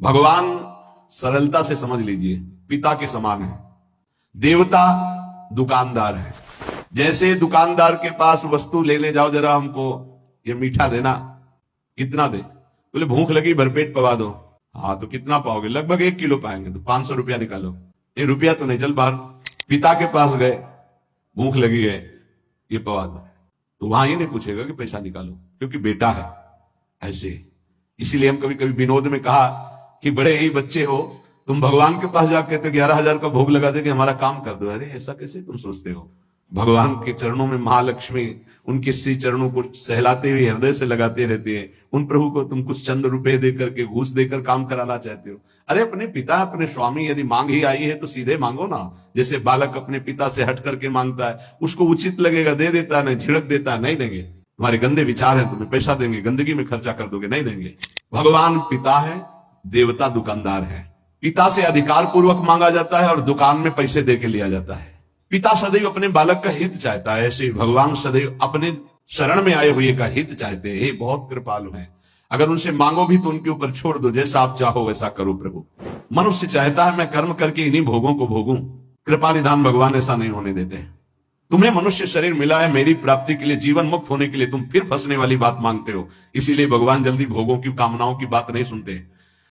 भगवान सरलता से समझ लीजिए पिता के समान है। देवता दुकानदार है। जैसे दुकानदार के पास वस्तु लेने जाओ, जरा हमको ये मीठा देना, कितना दे? बोले भूख लगी भरपेट पवा दो। हाँ तो कितना पाओगे? लगभग 1 किलो पाएंगे। तो 500 रुपया निकालो। 1 रुपया तो नहीं, चल बाहर। पिता के पास गए, भूख लगी है, ये पवा दो। तो वहां ये नहीं पूछेगा कि पैसा निकालो, क्योंकि बेटा है। ऐसे इसीलिए हम कभी कभी विनोद में कहा कि बड़े ही बच्चे हो तुम, भगवान के पास जाके तो 11,000 का भोग लगा दे कि हमारा काम कर दो। अरे ऐसा कैसे तुम सोचते हो? भगवान के चरणों में महालक्ष्मी उनके श्री चरणों को सहलाते हुए हृदय से लगाते रहते हैं। उन प्रभु को तुम कुछ चंद रुपए देकर के, घूस देकर काम कराना चाहते हो? अरे अपने पिता, अपने स्वामी, यदि मांग ही आई है तो सीधे मांगो ना। जैसे बालक अपने पिता से हट करके मांगता है, उसको उचित लगेगा दे देता है, नहीं झिड़क देता है, नहीं देंगे। तुम्हारे गंदे विचार हैं, तुम्हें पैसा देंगे, गंदगी में खर्चा कर दोगे, नहीं देंगे। भगवान पिता है, देवता दुकानदार है। पिता से अधिकार पूर्वक मांगा जाता है और दुकान में पैसे दे के लिया जाता है। पिता सदैव अपने बालक का हित चाहता है, ऐसे भगवान सदैव अपने शरण में आए हुए का हित चाहते हैं। ये बहुत कृपालु हैं। अगर उनसे मांगो भी तो उनके ऊपर छोड़ दो, जैसा आप चाहो वैसा करो प्रभु। मनुष्य चाहता है मैं कर्म करके इन्हीं भोगों को भोगूं। कृपा निधान भगवान ऐसा नहीं होने देते। तुम्हें मनुष्य शरीर मिला है मेरी प्राप्ति के लिए, जीवन मुक्त होने के लिए, तुम फिर फंसने वाली बात मांगते हो। इसीलिए भगवान जल्दी भोगों की, कामनाओं की बात नहीं सुनते।